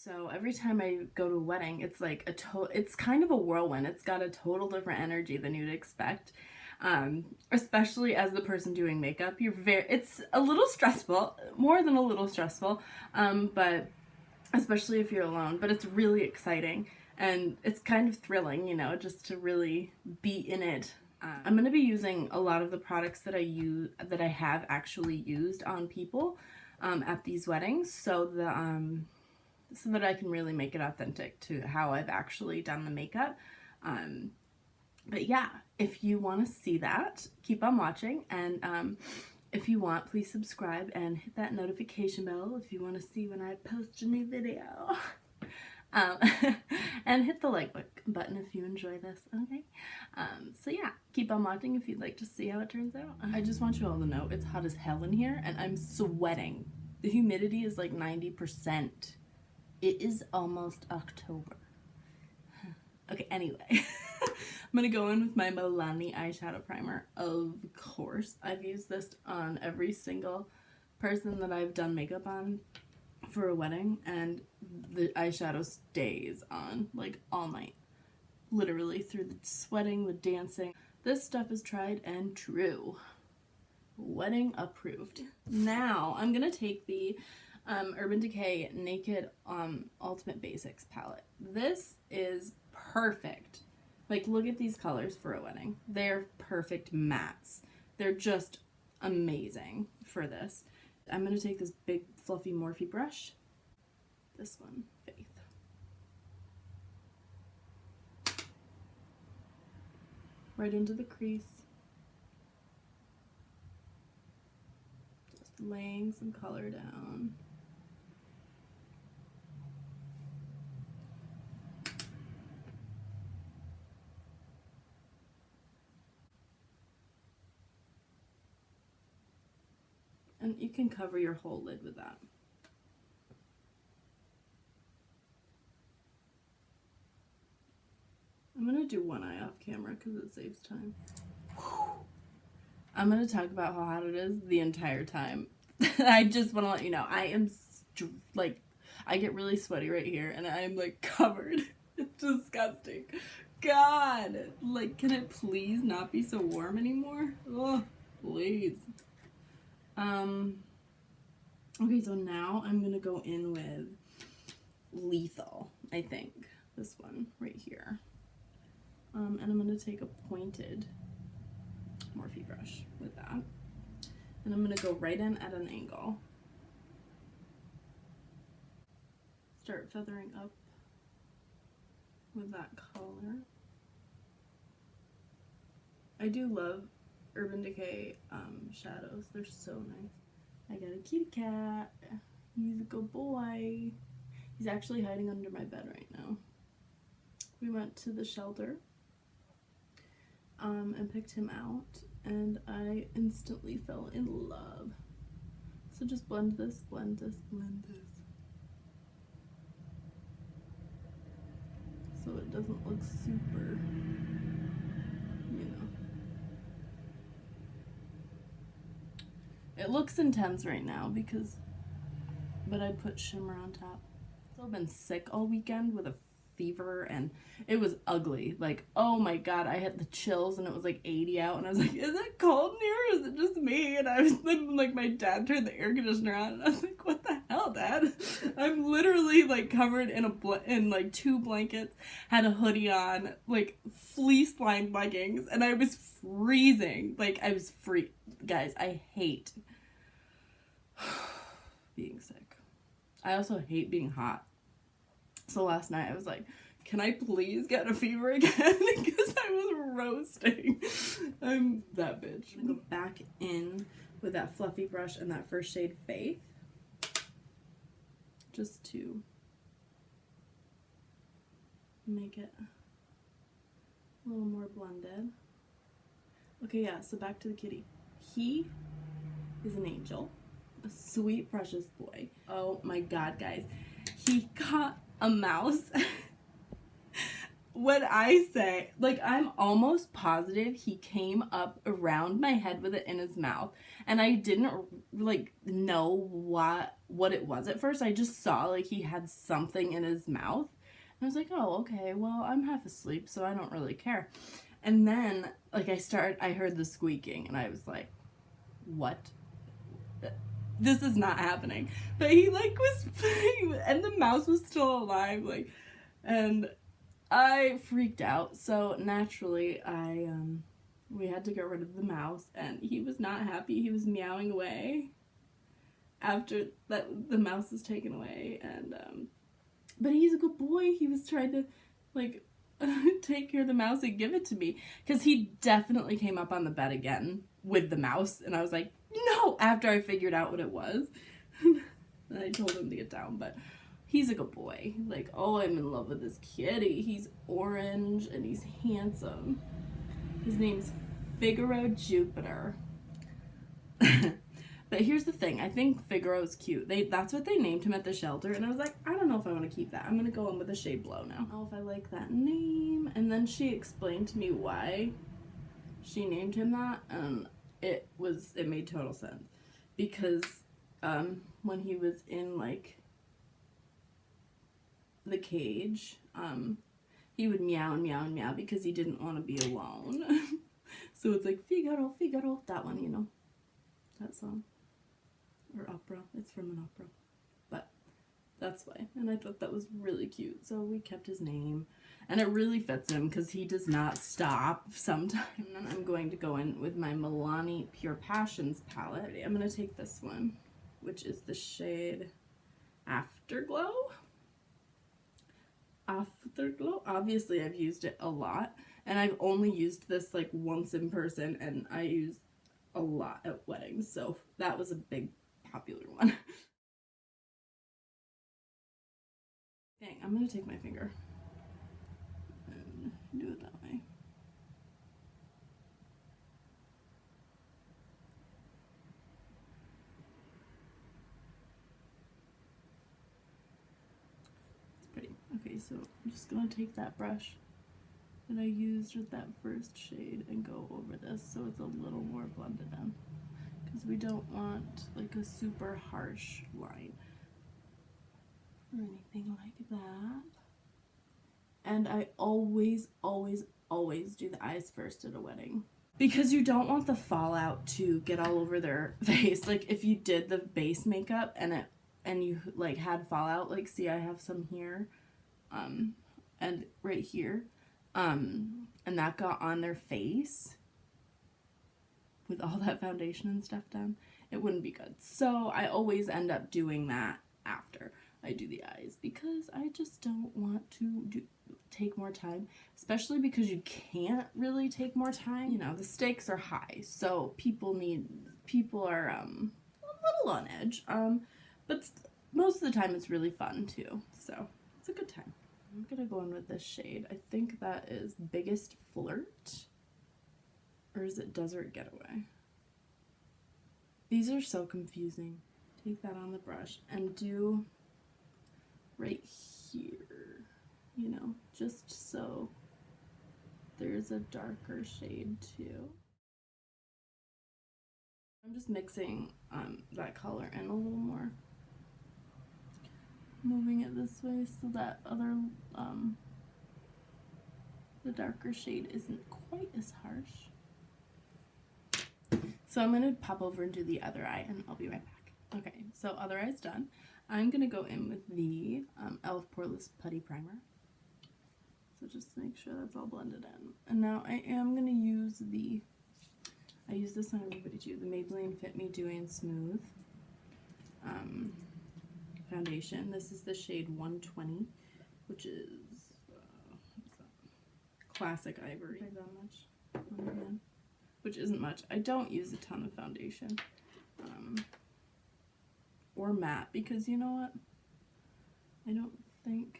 So every time I go to a wedding, it's like it's kind of a whirlwind. It's got a total different energy than you'd expect. Especially as the person doing makeup, it's a little stressful, more than a little stressful, but especially if you're alone, but it's really exciting and it's kind of thrilling, you know, just to really be in it. I'm going to be using a lot of the products that I have actually used on people at these weddings, so that I can really make it authentic to how I've actually done the makeup. But yeah, if you want to see that, keep on watching, and if you want, please subscribe and hit that notification bell if you want to see when I post a new video. And hit the like button if you enjoy this, okay? So yeah, keep on watching if you'd like to see how it turns out. I just want you all to know it's hot as hell in here and I'm sweating. The humidity is like 90%. It is almost October. Okay, anyway. I'm gonna go in with my Milani eyeshadow primer. Of course, I've used this on every single person that I've done makeup on for a wedding, and the eyeshadow stays on like all night. Literally through the sweating, the dancing. This stuff is tried and true. Wedding approved. Now, I'm gonna take the Urban Decay Naked Ultimate Basics palette. This is perfect. Like, look at these colors for a wedding. They're perfect mattes. They're just amazing for this. I'm going to take this big fluffy Morphe brush. This one, Faith. Right into the crease. Just laying some color down. And you can cover your whole lid with that. I'm going to do one eye off camera because it saves time. I'm going to talk about how hot it is the entire time. I just want to let you know, I am like, I get really sweaty right here and I'm like covered. It's disgusting. God, like, can it please not be so warm anymore? Oh, please. Okay, so now I'm gonna go in with Lethal, I think. This one right here. And I'm gonna take a pointed Morphe brush with that. And I'm gonna go right in at an angle. Start feathering up with that color. I do love Urban Decay shadows. They're so nice. I got a kitty cat. He's a good boy. He's actually hiding under my bed right now. We went to the shelter and picked him out, and I instantly fell in love. So just blend this, blend this, blend this. So it doesn't look super, you know. It looks intense right now but I put shimmer on top. I've been sick all weekend with a fever and it was ugly. Like, oh my god, I had the chills and it was like 80 out and I was like, is it cold in here or is it just me? And I was like, my dad turned the air conditioner on and I was like, what the hell, Dad? I'm literally like covered in like 2 blankets, had a hoodie on, like fleece lined leggings, and I was freezing. Like, I was guys, I hate being sick. I also hate being hot. So last night I was like, can I please get a fever again? Because I was roasting. I'm that bitch. I'm gonna go back in with that fluffy brush and that first shade Faith. Just to make it a little more blended. Okay, yeah, so back to the kitty. He is an angel. A sweet, precious boy. Oh my god, guys. He caught a mouse when I say, like, I'm almost positive he came up around my head with it in his mouth, and I didn't, like, know what it was at first. I just saw, like, he had something in his mouth, and I was like, oh, okay, well, I'm half asleep, so I don't really care. And then, like, I heard the squeaking, and I was like, what? This is not happening. But he, like, was playing, and the mouse was still alive, like, and I freaked out. So naturally, we had to get rid of the mouse, and he was not happy. He was meowing away after the mouse was taken away, and but he's a good boy. He was trying to, like, take care of the mouse and give it to me, because he definitely came up on the bed again with the mouse, and I was like, no, after I figured out what it was. And I told him to get down, but he's a good boy. Like, oh, I'm in love with this kitty. He's orange and he's handsome. His name's Figaro Jupiter. But here's the thing. I think Figaro's cute. That's what they named him at the shelter. And I was like, I don't know if I want to keep that. I'm going to go in with a shade Blow now. I don't know if I like that name. And then she explained to me why she named him that. And it made total sense. Because when he was in, like, the cage, he would meow and meow and meow because he didn't want to be alone. So it's like, Figaro, Figaro, that one, you know, that song, or opera. It's from an opera, but that's why. And I thought that was really cute, so we kept his name, and it really fits him because he does not stop sometimes. And then I'm going to go in with my Milani Pure Passions palette. I'm going to take this one, which is the shade Afterglow. Afterglow. Obviously, I've used it a lot, and I've only used this like once in person, and I use a lot at weddings, so that was a big popular one. Dang, I'm gonna take my finger and do it that way. It's pretty. Okay, so I'm just gonna take that brush that I used with that first shade and go over this so it's a little more blended in, because we don't want like a super harsh line or anything like that. And I always do the eyes first at a wedding, because you don't want the fallout to get all over their face. Like, if you did the base makeup and you like had fallout, like, see, I have some here and right here, and that got on their face with all that foundation and stuff done, it wouldn't be good. So I always end up doing that after I do the eyes, because I just don't want to take more time, especially because you can't really take more time. You know, the stakes are high, so people are a little on edge, but most of the time it's really fun too, so it's a good time. I'm gonna go in with this shade. I think that is Biggest Flirt, or is it Desert Getaway? These are so confusing. Take that on the brush and do right here, you know, just so there's a darker shade too. I'm just mixing that color in a little more, moving it this way so that other the darker shade isn't quite as harsh. So I'm gonna pop over and do the other eye, and I'll be right back. Okay, so other eye's done. I'm gonna go in with the e.l.f. Poreless Putty Primer. So just make sure that's all blended in. And now I am gonna use I use this on everybody too, the Maybelline FIT Me Dewy and Smooth foundation. This is the shade 120, which is Classic Ivory. Not that much on my hand, which isn't much. I don't use a ton of foundation or matte, because you know what? I don't think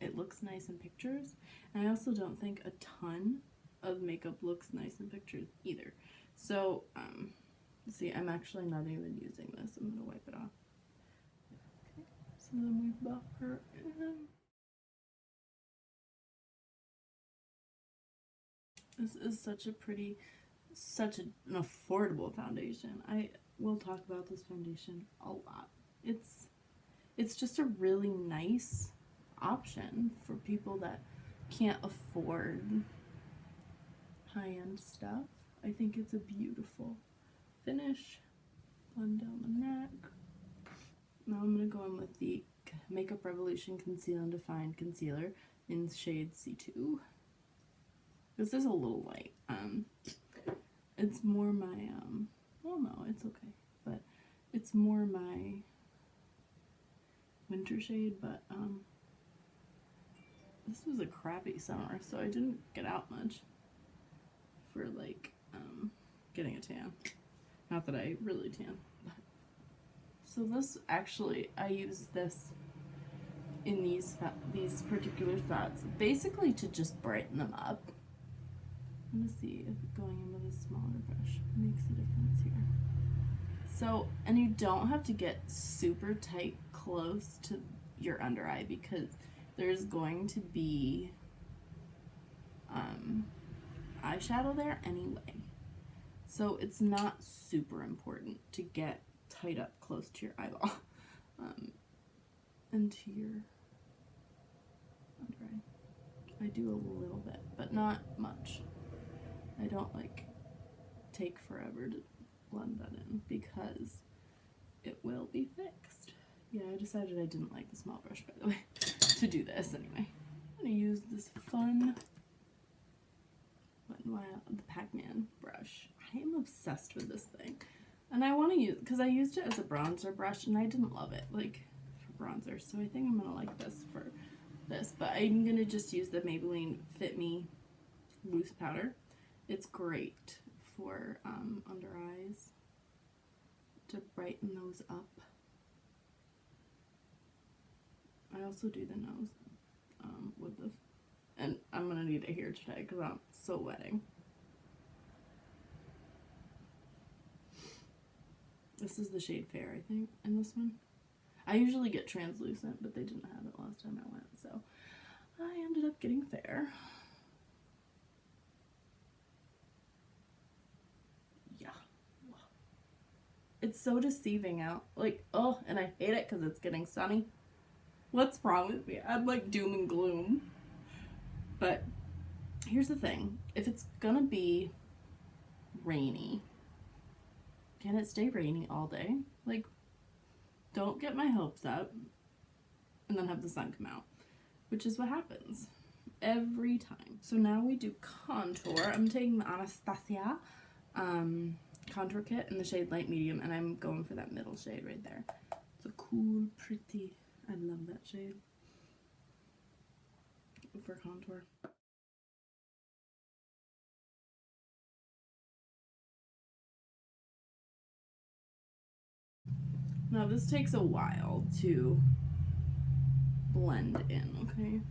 it looks nice in pictures, and I also don't think a ton of makeup looks nice in pictures either. So, see, I'm actually not even using this. I'm gonna wipe it off. Okay, so then we buff her in. This is such an affordable foundation. I will talk about this foundation a lot. It's just a really nice option for people that can't afford high-end stuff. I think it's a beautiful finish. Blend down the neck. Now I'm going to go in with the Makeup Revolution Conceal and Define Concealer in shade C2. This is a little light. It's more my, well, no, it's okay, but it's more my winter shade, but, this was a crappy summer, so I didn't get out much for, like, getting a tan. Not that I really tan, but. So this, actually, I use this in these particular spots, basically to just brighten them up. I'm gonna see if going in with a smaller brush makes a difference here. So, and you don't have to get super tight close to your under eye because there's going to be eyeshadow there anyway. So it's not super important to get tight up close to your eyeball and to your under eye. I do a little bit, but not much. I don't like take forever to blend that in because it will be fixed. Yeah, I decided I didn't like the small brush, by the way, to do this anyway. I'm gonna use this fun Wet n Wild, the Pac-Man brush. I am obsessed with this thing. And I want to use, because I used it as a bronzer brush and I didn't love it, like, for bronzer. So I think I'm gonna like this for this. But I'm gonna just use the Maybelline Fit Me loose powder. It's great for under eyes to brighten those up. I also do the nose with this, and I'm gonna need it here today because I'm so wetting. This is the shade Fair, I think, in this one. I usually get translucent, but they didn't have it last time I went, so I ended up getting Fair. It's so deceiving out. Like, oh, and I hate it because it's getting sunny. What's wrong with me? I'm like doom and gloom. But here's the thing. If it's gonna be rainy, can it stay rainy all day? Like, don't get my hopes up and then have the sun come out, which is what happens every time. So now we do contour. I'm taking the Anastasia contour kit in the shade light medium, and I'm going for that middle shade right there. It's a cool, pretty, I love that shade for contour. Now this takes a while to blend in, okay?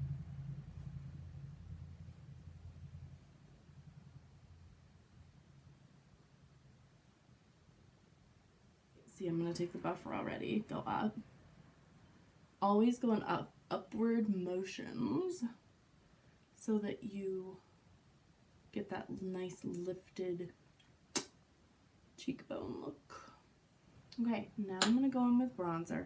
See, I'm going to take the buffer already, go up. Always going up, upward motions so that you get that nice lifted cheekbone look. Okay, now I'm going to go in with bronzer.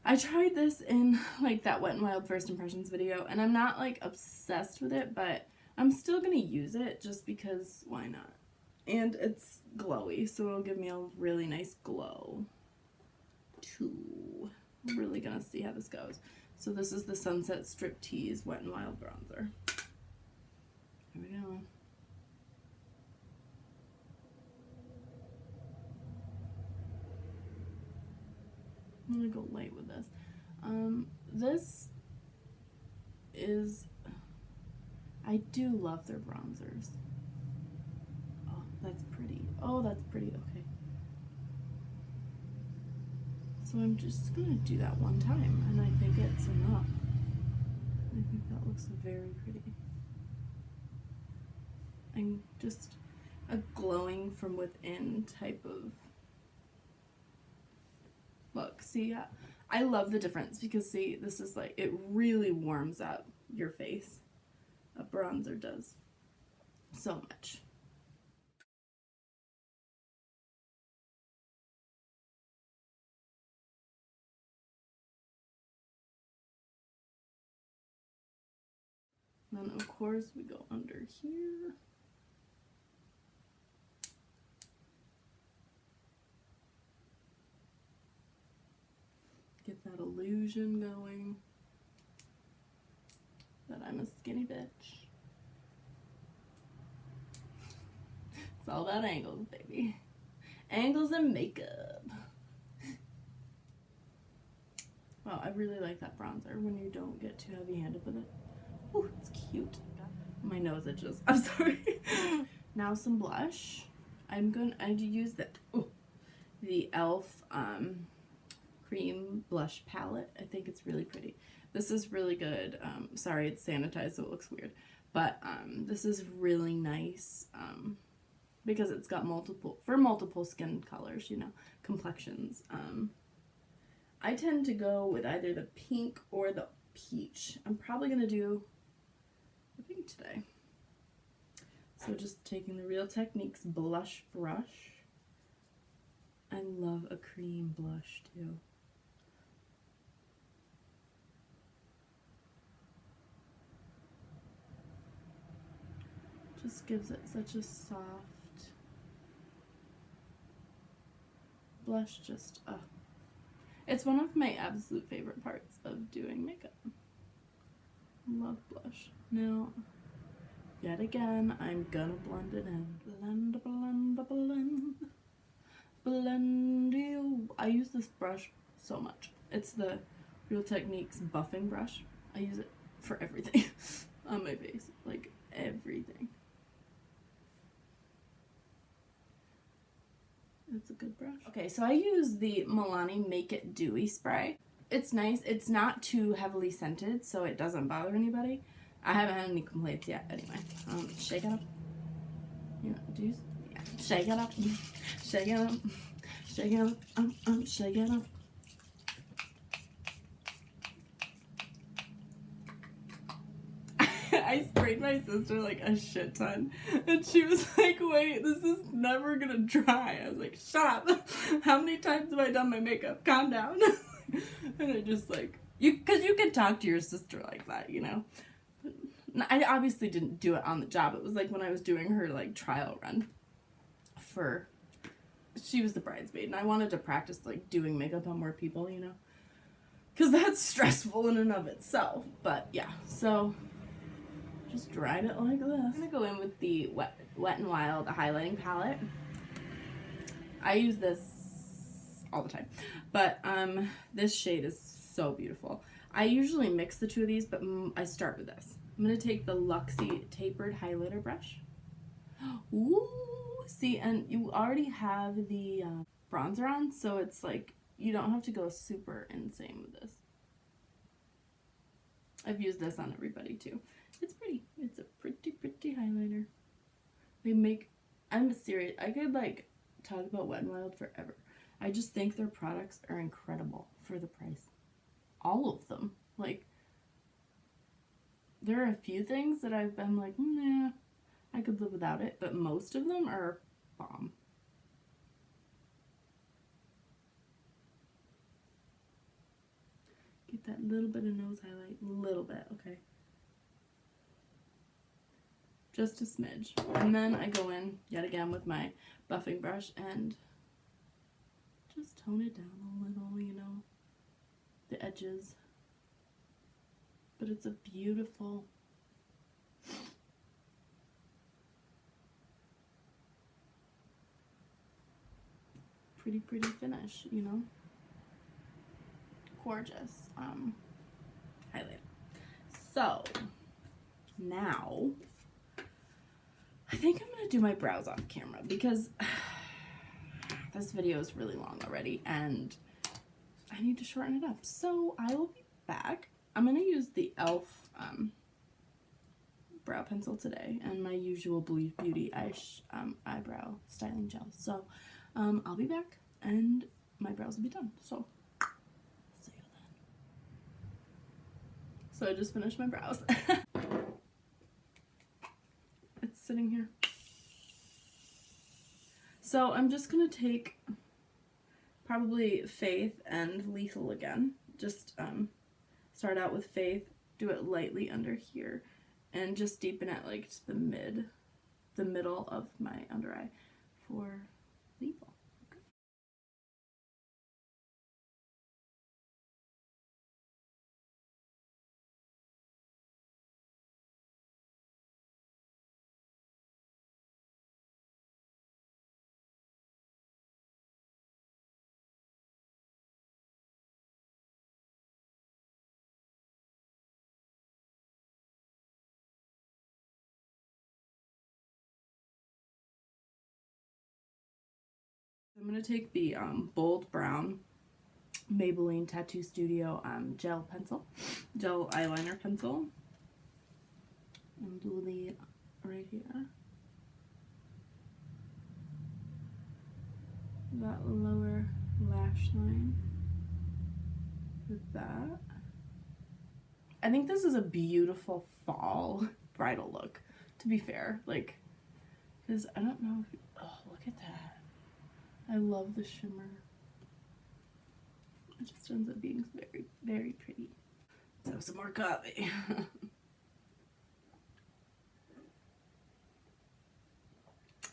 I tried this in like that Wet n Wild First Impressions video, and I'm not like obsessed with it, but I'm still going to use it just because why not? And it's glowy, so it'll give me a really nice glow too. I'm really gonna see how this goes. So this is the Sunset Striptease Wet n Wild bronzer. Here we go. I'm gonna go light with this. This is, I do love their bronzers. That's pretty. Oh, that's pretty. Okay. So I'm just going to do that one time, and I think it's enough. I think that looks very pretty. And just a glowing from within type of look. See, I love the difference because, see, this is like, it really warms up your face. A bronzer does. so much. Then of course we go under here. Get that illusion going that I'm a skinny bitch. It's all about angles, baby. Angles and makeup. Wow, I really like that bronzer when you don't get too heavy-handed with it. Ooh, it's cute. My nose itches. I'm sorry. Now some blush. I use the e.l.f. Cream blush palette. I think it's really pretty. This is really good. Sorry, it's sanitized, so it looks weird. But this is really nice because it's got multiple skin colors, you know, complexions. I tend to go with either the pink or the peach. I'm probably gonna do the pink today. So just taking the Real Techniques blush brush. I love a cream blush too. Just gives it such a soft blush. Just it's one of my absolute favorite parts of doing makeup. Love blush. Now, yet again, I'm gonna blend it in. Blend, blend, blend, blend you. I use this brush so much. It's the Real Techniques buffing brush. I use it for everything on my face, like everything. It's a good brush. Okay, so I use the Milani Make It Dewy spray. It's nice. It's not too heavily scented, so it doesn't bother anybody. I haven't had any complaints yet, anyway. Shake it up. You know, shake it up. Shake it up. Shake it up. Shake it up. I sprayed my sister like a shit ton, and she was like, wait, this is never gonna dry. I was like, shut up. How many times have I done my makeup? Calm down. And I just like, because you can talk to your sister like that, you know. I obviously didn't do it on the job. It was like when I was doing her like trial run for, she was the bridesmaid, and I wanted to practice like doing makeup on more people, you know, because that's stressful in and of itself. But yeah, so just dried it like this. I'm gonna go in with the Wet n Wild highlighting palette. I use this all the time, but this shade is so beautiful. I usually mix the two of these, but I start with this. I'm gonna take the Luxie tapered highlighter brush. Ooh, see, and you already have the bronzer on, so it's like you don't have to go super insane with this. I've used this on everybody too. It's pretty. It's a pretty highlighter. I'm serious. I could like talk about Wet n Wild forever. I just think their products are incredible for the price. All of them. Like, there are a few things that I've been like, nah, I could live without it, but most of them are bomb. Get that little bit of nose highlight, little bit, okay. Just a smidge. And then I go in yet again with my buffing brush and just tone it down a little, you know, the edges. But it's a beautiful, pretty finish, you know. Gorgeous highlighter. So now I think I'm gonna do my brows off camera because this video is really long already and I need to shorten it up. So I will be back. I'm gonna use the e.l.f. brow pencil today and my usual Believe Beauty eyebrow styling gel. So I'll be back and my brows will be done. So see you then. So I just finished my brows. It's sitting here. So I'm just going to take probably Faith and Lethal again. Just start out with Faith, do it lightly under here, and just deepen it like to the middle of my under eye for Lethal. I'm going to take the bold brown Maybelline Tattoo Studio gel eyeliner pencil and do the right here, that lower lash line with that. I think this is a beautiful fall bridal look, to be fair, like, because I don't know if, oh, look at that. I love the shimmer. It just ends up being very, very pretty. Let's have some more coffee.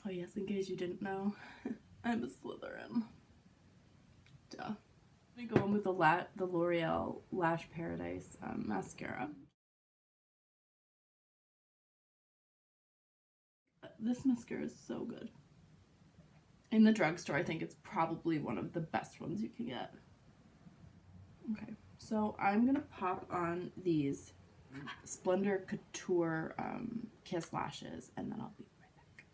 Oh yes, in case you didn't know, I'm a Slytherin. Duh. We go in with the L'Oreal Lash Paradise mascara. This mascara is so good. In the drugstore, I think it's probably one of the best ones you can get. Okay, so I'm gonna pop on these Splendor Couture Kiss lashes, and then I'll be right back.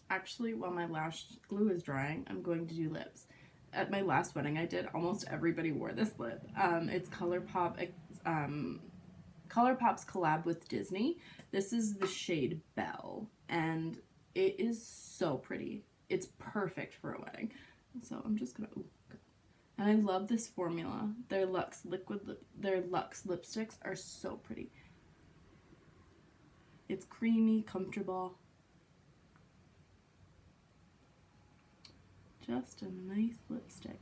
Actually, while my lash glue is drying, I'm going to do lips. At my last wedding I did, almost everybody wore this lip. It's Colourpop. Colourpop's collab with Disney. This is the shade Belle, and it is so pretty. It's perfect for a wedding. So I'm just gonna, and I love this formula. Their Luxe lipsticks are so pretty. It's creamy, comfortable. Just a nice lipstick.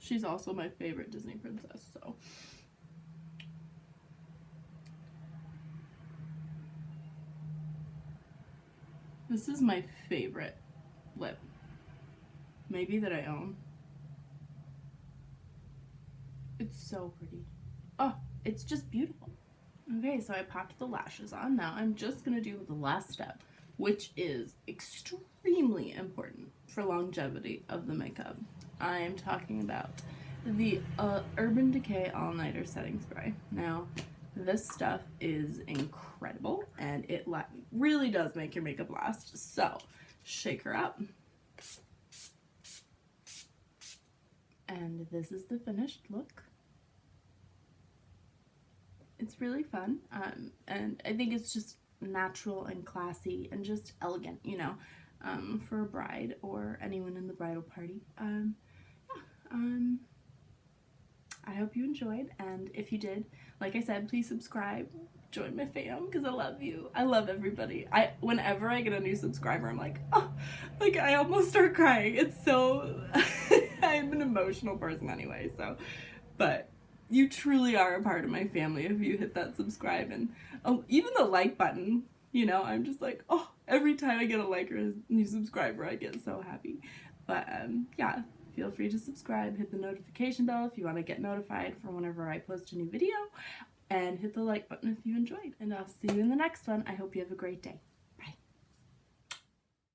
She's also my favorite Disney princess, so. This is my favorite lip, maybe, that I own. It's so pretty. Oh, it's just beautiful. Okay, so I popped the lashes on. Now I'm just gonna do the last step, which is extremely important for longevity of the makeup. I am talking about the Urban Decay All-Nighter Setting Spray. Now, this stuff is incredible, and it really does make your makeup last. So, shake her up. And this is the finished look. It's really fun, and I think it's just natural and classy and just elegant, you know, for a bride or anyone in the bridal party. I hope you enjoyed, and if you did, like I said, please subscribe, join my fam, because I love you. I love everybody. Whenever I get a new subscriber, I'm like, oh, like I almost start crying. It's so, I'm an emotional person anyway, so, but you truly are a part of my family if you hit that subscribe, and even the like button, you know, I'm just like, oh, every time I get a like or a new subscriber, I get so happy. But yeah, feel free to subscribe, hit the notification bell if you want to get notified for whenever I post a new video, and hit the like button if you enjoyed. And I'll see you in the next one. I hope you have a great day.